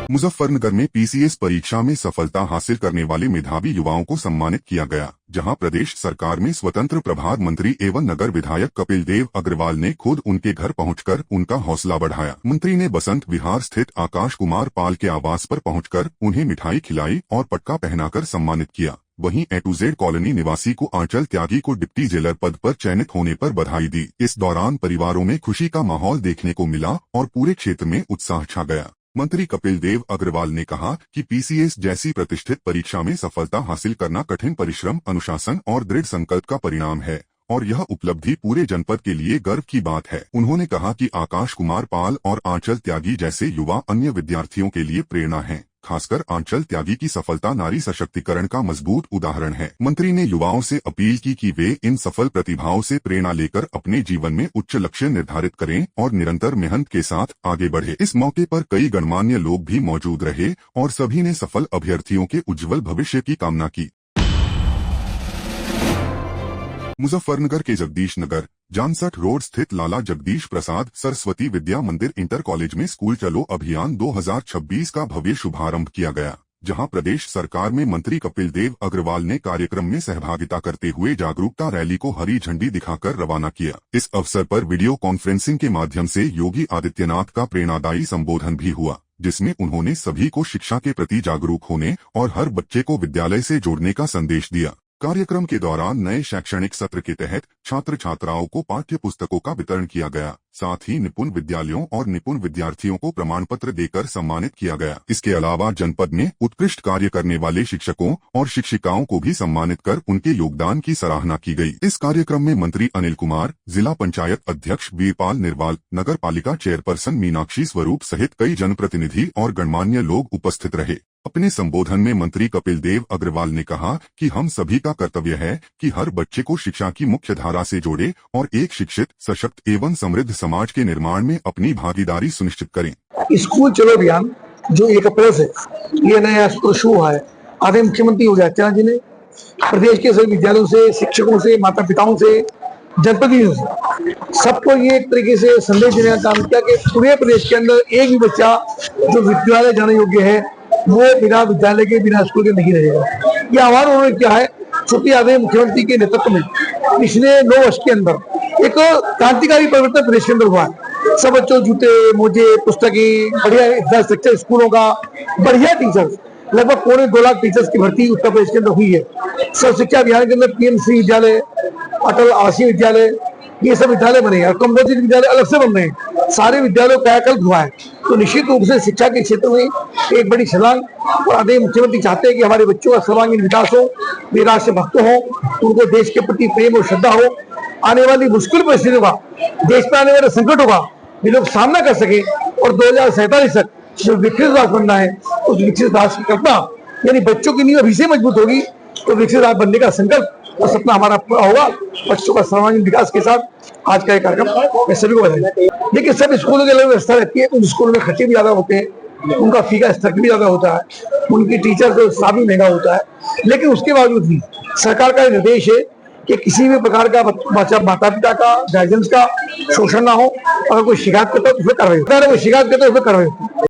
मुजफ्फरनगर में पीसीएस परीक्षा में सफलता हासिल करने वाले मेधावी युवाओं को सम्मानित किया गया, जहां प्रदेश सरकार में स्वतंत्र प्रभार मंत्री एवं नगर विधायक कपिल देव अग्रवाल ने खुद उनके घर पहुंचकर उनका हौसला बढ़ाया। मंत्री ने बसंत विहार स्थित आकाश कुमार पाल के आवास पर पहुंचकर उन्हें मिठाई खिलाई और पटका पहनाकर सम्मानित किया। वहीं A to Z कॉलोनी निवासी को आंचल त्यागी को डिप्टी जेलर पद पर चयनित होने पर बधाई दी। इस दौरान परिवारों में खुशी का माहौल देखने को मिला और पूरे क्षेत्र में उत्साह छा गया। मंत्री कपिल देव अग्रवाल ने कहा कि पीसीएस जैसी प्रतिष्ठित परीक्षा में सफलता हासिल करना कठिन परिश्रम, अनुशासन और दृढ़ संकल्प का परिणाम है और यह उपलब्धि पूरे जनपद के लिए गर्व की बात है। उन्होंने कहा कि आकाश कुमार पाल और आंचल त्यागी जैसे युवा अन्य विद्यार्थियों के लिए प्रेरणा हैं। खासकर आंचल त्यागी की सफलता नारी सशक्तिकरण का मजबूत उदाहरण है। मंत्री ने युवाओं से अपील की कि वे इन सफल प्रतिभाओं से प्रेरणा लेकर अपने जीवन में उच्च लक्ष्य निर्धारित करें और निरंतर मेहनत के साथ आगे बढ़े। इस मौके पर कई गणमान्य लोग भी मौजूद रहे और सभी ने सफल अभ्यर्थियों के उज्जवल भविष्य की कामना की। मुजफ्फरनगर के जगदीश नगर जानसठ रोड स्थित लाला जगदीश प्रसाद सरस्वती विद्या मंदिर इंटर कॉलेज में स्कूल चलो अभियान 2026 का भव्य शुभारंभ किया गया, जहां प्रदेश सरकार में मंत्री कपिल देव अग्रवाल ने कार्यक्रम में सहभागिता करते हुए जागरूकता रैली को हरी झंडी दिखाकर रवाना किया। इस अवसर पर वीडियो कॉन्फ्रेंसिंग के माध्यम से योगी आदित्यनाथ का प्रेरणादायी संबोधन भी हुआ, जिसमें उन्होंने सभी को शिक्षा के प्रति जागरूक होने और हर बच्चे को विद्यालय से जोड़ने का संदेश दिया। कार्यक्रम के दौरान नए शैक्षणिक सत्र के तहत छात्र छात्राओं को पाठ्य पुस्तकों का वितरण किया गया। साथ ही निपुण विद्यालयों और निपुण विद्यार्थियों को प्रमाण पत्र देकर सम्मानित किया गया। इसके अलावा जनपद में उत्कृष्ट कार्य करने वाले शिक्षकों और शिक्षिकाओं को भी सम्मानित कर उनके योगदान की सराहना की गई। इस कार्यक्रम में मंत्री अनिल कुमार, जिला पंचायत अध्यक्ष वीरपाल निर्वाल, नगर पालिका चेयरपर्सन मीनाक्षी स्वरूप सहित कई जनप्रतिनिधि और गणमान्य लोग उपस्थित रहे। अपने संबोधन में मंत्री कपिल देव अग्रवाल ने कहा कि हम सभी का कर्तव्य है कि हर बच्चे को शिक्षा की मुख्य धारा से जोड़े और एक शिक्षित, सशक्त एवं समृद्ध समाज के निर्माण में अपनी भागीदारी सुनिश्चित करें। स्कूल चलो अभियान जो 1 अप्रैल से ये नया शुरू हुआ है, आदरणीय मुख्यमंत्री योगी आदित्यनाथ जी ने प्रदेश के सभी विद्यालयों से, शिक्षकों से, माता पिताओं से, जनप्रतिनिधियों से सबको ये एक तरीके से संदेश देने का काम किया कि पूरे प्रदेश के अंदर एक भी बच्चा जो विद्यालय जाने योग्य है वो बिना विद्यालय के, बिना स्कूल के नहीं रहेगा। ये आह्वान उन्होंने किया है चूंकि आदरणीय मुख्यमंत्री के नेतृत्व में पिछले 9 वर्ष के अंदर एक क्रांतिकारी परिवर्तन प्रदेश के अंदर हुआ है। सब बच्चों जूते, मोजे, पुस्तकें, बढ़िया इंफ्रास्ट्रक्चर स्कूलों का, बढ़िया टीचर्स, लगभग 2.25 लाख टीचर्स की भर्ती उत्तर प्रदेश के अंदर हुई है। सर्व शिक्षा अभियान के अंदर पीएमसी विद्यालय, अटल आवासीय विद्यालय, ये सब विद्यालय बने हैं और कम्पोजिट विद्यालय अलग से बन रहे हैं। सारे विद्यालयों का कायाकल्प हुआ है, तो निश्चित रूप से शिक्षा के क्षेत्र में एक बड़ी छलांग। और आदरणीय मुख्यमंत्री चाहते हैं कि हमारे बच्चों का सर्वांगीण विकास हो, वे राष्ट्र भक्त हो, उनको देश के प्रति प्रेम और श्रद्धा हो, आने वाली मुश्किल परिस्थितियों का, देश में आने वाले संकटों का ये लोग सामना कर सके और 2047 तक जो विकसित राष्ट्र बनना है उस विकसित राष्ट्र की कल्पना, यानी बच्चों की नींव अभी से मजबूत होगी तो विकसित राष्ट्र बनने का संकल्प और सपना हमारा पूरा होगा। बच्चों का सर्वांगीण विकास के साथ आज का ये कार्यक्रम मैं सभी को बधाई। देखिए, सब स्कूलों की अलग व्यवस्था रहती है, उन स्कूलों में खर्चे भी ज्यादा होते हैं, उनका फी का स्तर भी ज्यादा होता है, उनकी टीचर का स्टाफ भी महंगा होता है, लेकिन उसके बावजूद भी सरकार का निर्देश है कि किसी भी प्रकार का बच्चा, माता पिता का, गार्जियंस का शोषण ना हो। अगर कोई शिकायत करता है तो फिर कार्रवाई होती है, अगर कोई शिकायत करता है तो फिर कार्रवाई होती है।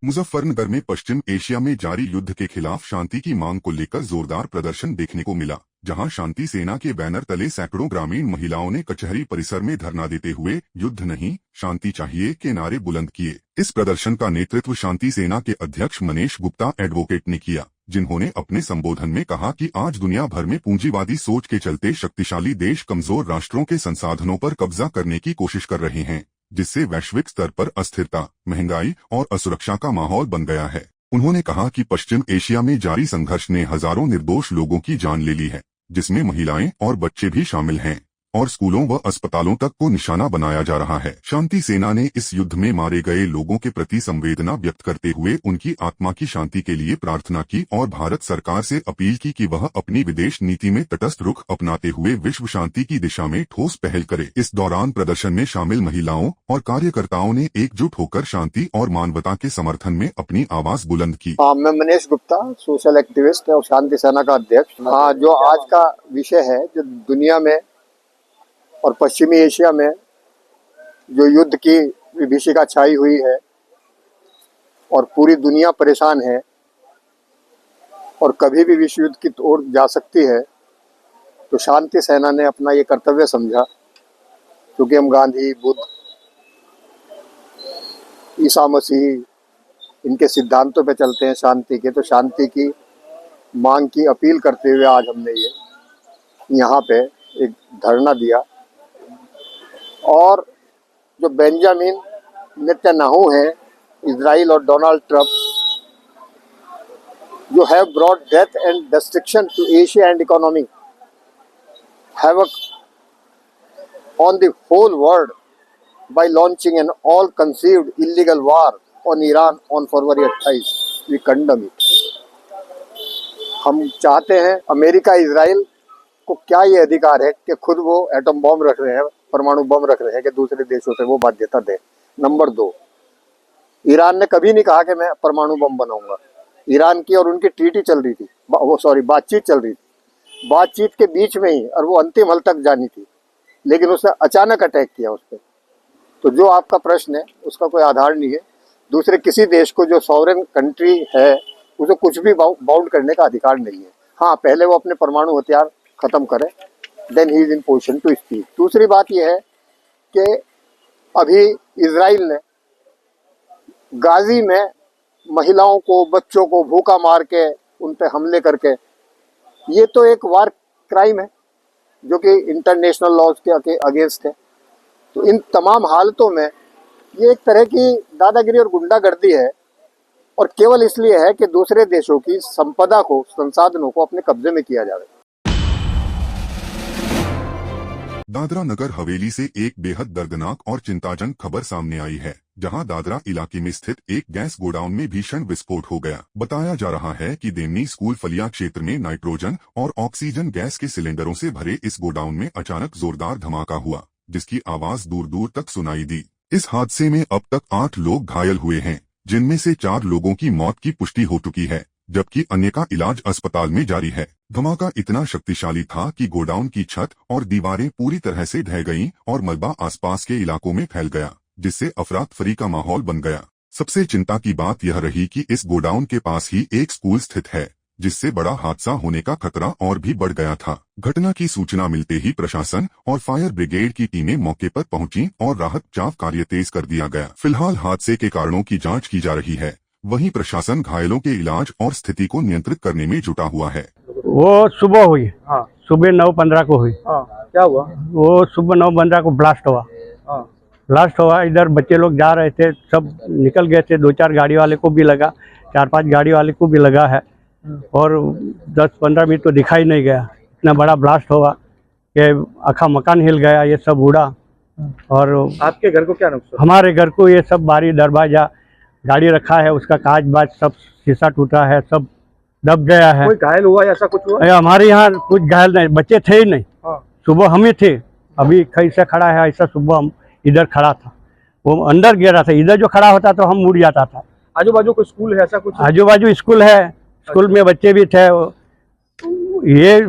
मुजफ्फरनगर में पश्चिम एशिया में जारी युद्ध के खिलाफ शांति की मांग को लेकर जोरदार प्रदर्शन देखने को मिला, जहां शांति सेना के बैनर तले सैकड़ों ग्रामीण महिलाओं ने कचहरी परिसर में धरना देते हुए युद्ध नहीं, शांति चाहिए के नारे बुलंद किए। इस प्रदर्शन का नेतृत्व शांति सेना के अध्यक्ष मनीष गुप्ता एडवोकेट ने किया, जिन्होंने अपने संबोधन में कहा कि आज दुनिया भर में पूंजीवादी सोच के चलते शक्तिशाली देश कमजोर राष्ट्रों के संसाधनों पर कब्जा करने की कोशिश कर रहे हैं, जिससे वैश्विक स्तर पर अस्थिरता, महंगाई और असुरक्षा का माहौल बन गया है। उन्होंने कहा कि पश्चिम एशिया में जारी संघर्ष ने हजारों निर्दोष लोगों की जान ले ली है, जिसमें महिलाएं और बच्चे भी शामिल हैं और स्कूलों व अस्पतालों तक को निशाना बनाया जा रहा है। शांति सेना ने इस युद्ध में मारे गए लोगों के प्रति संवेदना व्यक्त करते हुए उनकी आत्मा की शांति के लिए प्रार्थना की और भारत सरकार से अपील की कि वह अपनी विदेश नीति में तटस्थ रुख अपनाते हुए विश्व शांति की दिशा में ठोस पहल करे। इस दौरान प्रदर्शन में शामिल महिलाओं और कार्यकर्ताओं ने एकजुट होकर शांति और मानवता के समर्थन में अपनी आवाज बुलंद की। मैं मनीष गुप्ता, सोशल एक्टिविस्ट और शांति सेना का अध्यक्ष। जो आज का विषय है, जो दुनिया में और पश्चिमी एशिया में जो युद्ध की विभीषिका छाई हुई है और पूरी दुनिया परेशान है और कभी भी विश्व युद्ध की ओर जा सकती है, तो शांति सेना ने अपना ये कर्तव्य समझा, क्योंकि हम गांधी, बुद्ध, ईसा मसीह इनके सिद्धांतों पे चलते हैं शांति के, तो शांति की मांग की अपील करते हुए आज हमने ये यहाँ पे एक धरना दिया। और जो बेंजामिन नेतन्याहू हैं, इजराइल और डोनाल्ड ट्रंप, जो have brought death and destruction to Asia and economy, havoc on the whole world by launching an all-conceived illegal war on Iran on February 28. We condemn it. हम चाहते हैं, America Israel को क्या ये अधिकार है कि खुद वो एटम बम रख रहे हैं, परमाणु बम रख रहे हैं, कि दूसरे देशों पे वो बाध्यता दे। नंबर 2, ईरान ने कभी नहीं कहा कि मैं परमाणु बम बनाऊंगा। ईरान की और उनकी ट्रीटी चल रही थी, बातचीत चल रही थी। बातचीत के बीच में ही, और वो अंतिम हल तक जानी थी, लेकिन उसने अचानक अटैक किया उस पर। तो जो आपका प्रश्न है उसका कोई आधार नहीं है। दूसरे किसी देश को, जो सॉवरेन कंट्री है, उसे कुछ भी बाउंड करने का अधिकार नहीं है। हाँ, पहले वो अपने परमाणु हथियार खत्म करे, then he is in position to speak. दूसरी बात यह है कि अभी इजराइल ने गाजी में महिलाओं को, बच्चों को भूखा मार के उन पे हमले करके, ये तो एक वार क्राइम है जो कि इंटरनेशनल लॉज के अगेंस्ट है। तो इन तमाम हालतों में ये एक तरह की दादागिरी और गुंडागर्दी है, और केवल इसलिए है कि दूसरे देशों की संपदा को, संसाधनों को अपने कब्जे में किया जाए। दादरा नगर हवेली से एक बेहद दर्दनाक और चिंताजनक खबर सामने आई है, जहां दादरा इलाके में स्थित एक गैस गोडाउन में भीषण विस्फोट हो गया। बताया जा रहा है कि देवनी स्कूल फलिया क्षेत्र में नाइट्रोजन और ऑक्सीजन गैस के सिलेंडरों से भरे इस गोडाउन में अचानक जोरदार धमाका हुआ, जिसकी आवाज दूर दूर तक सुनाई दी। इस हादसे में अब तक 8 लोग घायल हुए हैं, जिनमें से 4 लोगों की मौत की पुष्टि हो चुकी है, जबकि अन्य का इलाज अस्पताल में जारी है। धमाका इतना शक्तिशाली था कि गोडाउन की छत और दीवारें पूरी तरह से ढह गईं और मलबा आसपास के इलाकों में फैल गया, जिससे अफरा-तफरी का माहौल बन गया। सबसे चिंता की बात यह रही कि इस गोडाउन के पास ही एक स्कूल स्थित है, जिससे बड़ा हादसा होने का खतरा और भी बढ़ गया था। घटना की सूचना मिलते ही प्रशासन और फायर ब्रिगेड की टीमें मौके पर पहुंची और राहत बचाव कार्य तेज कर दिया गया। फिलहाल हादसे के कारणों की जांच की जा रही है। वहीं प्रशासन घायलों के इलाज और स्थिति को नियंत्रित करने में जुटा हुआ है। वो सुबह हुई। हाँ। सुबह 9:15 को हुई। हाँ। क्या हुआ? वो सुबह 9:15 को ब्लास्ट हुआ। हाँ। ब्लास्ट हुआ, इधर बच्चे लोग जा रहे थे, सब निकल गए थे। 2-4 गाड़ी वाले को भी लगा, 4-5 गाड़ी वाले को भी लगा है, और 10-15 मिनट तो दिखाई नहीं गया। इतना बड़ा ब्लास्ट हुआ कि आखा मकान हिल गया, ये सब उड़ा। और आपके घर को क्या नुकसान? हमारे घर को ये सब बारी दरवाजा, गाड़ी रखा है उसका कांच बाज सब शीशा टूटा है, सब दब गया है। कोई घायल हुआ या ऐसा कुछ हुआ? हमारे यहाँ कुछ घायल नहीं, बच्चे थे ही नहीं। हाँ। सुबह हम ही थे, अभी कैसे खड़ा है ऐसा, सुबह हम इधर खड़ा था, वो अंदर गिरा था। इधर जो खड़ा होता तो हम उड़ जाता था। आजू बाजू कोई स्कूल है ऐसा कुछ? आजू बाजू स्कूल है, स्कूल में बच्चे भी थे। ये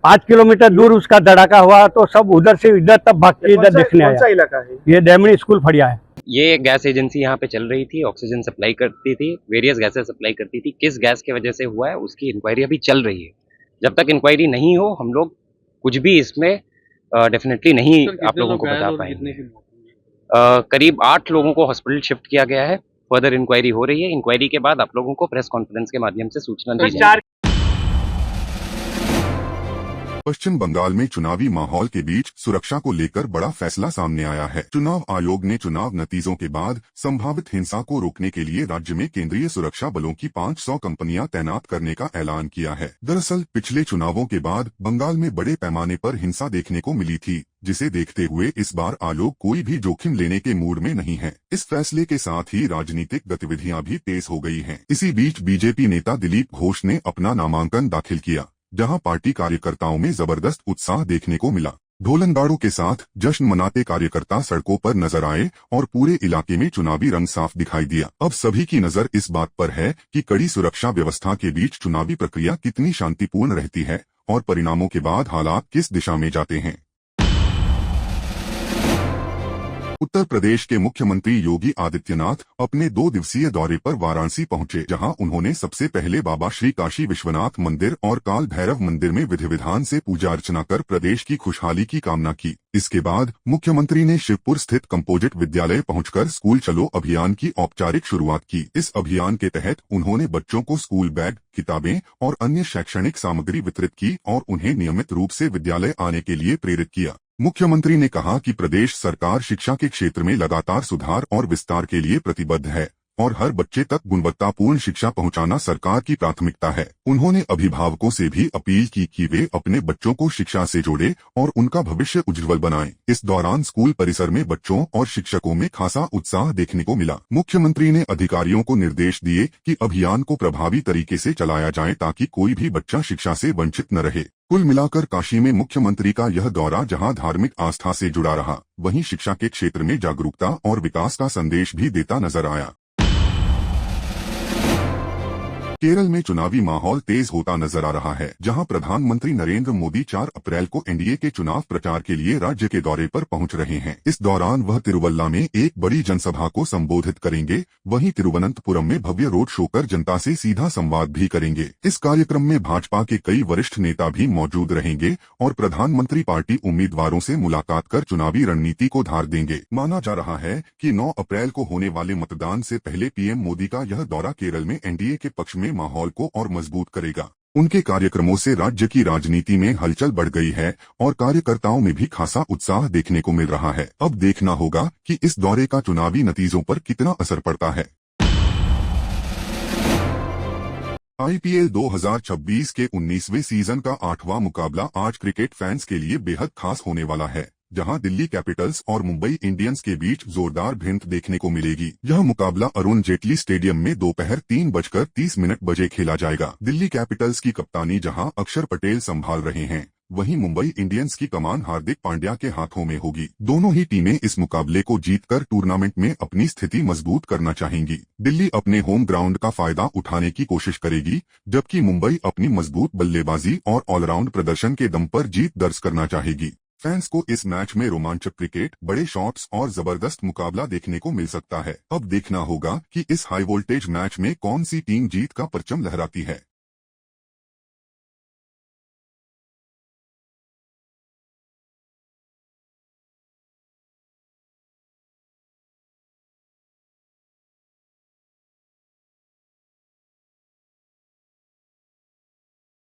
5 किलोमीटर दूर उसका धड़ाका हुआ तो सब उधर से इधर तब भाग के इधर देखने आया। कौन सा इलाका है ये देवनी स्कूल फड़िया है। ये गैस एजेंसी यहाँ पे चल रही थी, ऑक्सीजन सप्लाई करती थी, वेरियस गैसेस सप्लाई करती थी। किस गैस की वजह से हुआ है उसकी इंक्वायरी अभी चल रही है। जब तक इंक्वायरी नहीं हो हम लोग कुछ भी इसमें डेफिनेटली नहीं आप लोगों को बता पाएंगे। करीब 8 लोगों को हॉस्पिटल शिफ्ट किया गया है। फर्दर इंक्वायरी हो रही है। इंक्वायरी के बाद आप लोगों को प्रेस कॉन्फ्रेंस के माध्यम से सूचना दी जाएगी। पश्चिम बंगाल में चुनावी माहौल के बीच सुरक्षा को लेकर बड़ा फैसला सामने आया है। चुनाव आयोग ने चुनाव नतीजों के बाद संभावित हिंसा को रोकने के लिए राज्य में केंद्रीय सुरक्षा बलों की 500 कंपनियां तैनात करने का ऐलान किया है। दरअसल पिछले चुनावों के बाद बंगाल में बड़े पैमाने पर हिंसा देखने को मिली थी, जिसे देखते हुए इस बार आयोग कोई भी जोखिम लेने के मूड में नहीं है। इस फैसले के साथ ही राजनीतिक गतिविधियां भी तेज हो गई हैं। इसी बीच बीजेपी नेता दिलीप घोष ने अपना नामांकन दाखिल किया, जहां पार्टी कार्यकर्ताओं में जबरदस्त उत्साह देखने को मिला। ढोलनगाड़ों के साथ जश्न मनाते कार्यकर्ता सड़कों पर नजर आए और पूरे इलाके में चुनावी रंग साफ दिखाई दिया। अब सभी की नजर इस बात पर है कि कड़ी सुरक्षा व्यवस्था के बीच चुनावी प्रक्रिया कितनी शांतिपूर्ण रहती है और परिणामों के बाद हालात किस दिशा में जाते हैं। उत्तर प्रदेश के मुख्यमंत्री योगी आदित्यनाथ अपने 2 दिवसीय दौरे पर वाराणसी पहुंचे, जहां उन्होंने सबसे पहले बाबा श्री काशी विश्वनाथ मंदिर और काल भैरव मंदिर में विधि विधान से पूजा अर्चना कर प्रदेश की खुशहाली की कामना की। इसके बाद मुख्यमंत्री ने शिवपुर स्थित कंपोजिट विद्यालय पहुंचकर स्कूल चलो अभियान की औपचारिक शुरुआत की। इस अभियान के तहत उन्होंने बच्चों को स्कूल बैग, किताबें और अन्य शैक्षणिक सामग्री वितरित की और उन्हें नियमित रूप से विद्यालय आने के लिए प्रेरित किया। मुख्यमंत्री ने कहा कि प्रदेश सरकार शिक्षा के क्षेत्र में लगातार सुधार और विस्तार के लिए प्रतिबद्ध है और हर बच्चे तक गुणवत्तापूर्ण शिक्षा पहुंचाना सरकार की प्राथमिकता है। उन्होंने अभिभावकों से भी अपील की कि वे अपने बच्चों को शिक्षा से जोड़ें और उनका भविष्य उज्जवल बनाएं। इस दौरान स्कूल परिसर में बच्चों और शिक्षकों में खासा उत्साह देखने को मिला। मुख्यमंत्री ने अधिकारियों को निर्देश दिए कि अभियान को प्रभावी तरीके से चलाया जाए ताकि कोई भी बच्चा शिक्षा से वंचित न रहे। कुल मिलाकर काशी में मुख्यमंत्री का यह दौरा जहां धार्मिक आस्था से जुड़ा रहा, वहीं शिक्षा के क्षेत्र में जागरूकता और विकास का संदेश भी देता नजर आया। केरल में चुनावी माहौल तेज होता नजर आ रहा है, जहां प्रधानमंत्री नरेंद्र मोदी 4 अप्रैल को एनडीए के चुनाव प्रचार के लिए राज्य के दौरे पर पहुंच रहे हैं। इस दौरान वह तिरुवल्ला में एक बड़ी जनसभा को संबोधित करेंगे। वहीं तिरुवनंतपुरम में भव्य रोड शो कर जनता से सीधा संवाद भी करेंगे। इस कार्यक्रम में भाजपा के कई वरिष्ठ नेता भी मौजूद रहेंगे और प्रधानमंत्री पार्टी उम्मीदवारों से मुलाकात कर चुनावी रणनीति को धार देंगे। माना जा रहा है कि 9 अप्रैल को होने वाले मतदान से पहले पीएम मोदी का यह दौरा केरल में एनडीए के पक्ष में माहौल को और मजबूत करेगा। उनके कार्यक्रमों से राज्य की राजनीति में हलचल बढ़ गई है और कार्यकर्ताओं में भी खासा उत्साह देखने को मिल रहा है। अब देखना होगा कि इस दौरे का चुनावी नतीजों पर कितना असर पड़ता है। आईपीएल 2026 के 19वें सीजन का 8वां मुकाबला आज क्रिकेट फैंस के लिए बेहद खास होने वाला है, जहां दिल्ली कैपिटल्स और मुंबई इंडियंस के बीच जोरदार भिड़ंत देखने को मिलेगी। यह मुकाबला अरुण जेटली स्टेडियम में दोपहर 3:30 बजे खेला जाएगा। दिल्ली कैपिटल्स की कप्तानी जहां अक्षर पटेल संभाल रहे हैं, वहीं मुंबई इंडियंस की कमान हार्दिक पांड्या के हाथों में होगी। दोनों ही टीमें इस मुकाबले को जीतकर टूर्नामेंट में अपनी स्थिति मजबूत करना चाहेंगी। दिल्ली अपने होम ग्राउंड का फायदा उठाने की कोशिश करेगी, जबकि मुंबई अपनी मजबूत बल्लेबाजी और ऑलराउंड प्रदर्शन के दम पर जीत दर्ज करना चाहेगी। फैंस को इस मैच में रोमांचक क्रिकेट, बड़े शॉट्स और जबरदस्त मुकाबला देखने को मिल सकता है। अब देखना होगा कि इस हाई वोल्टेज मैच में कौन सी टीम जीत का परचम लहराती है।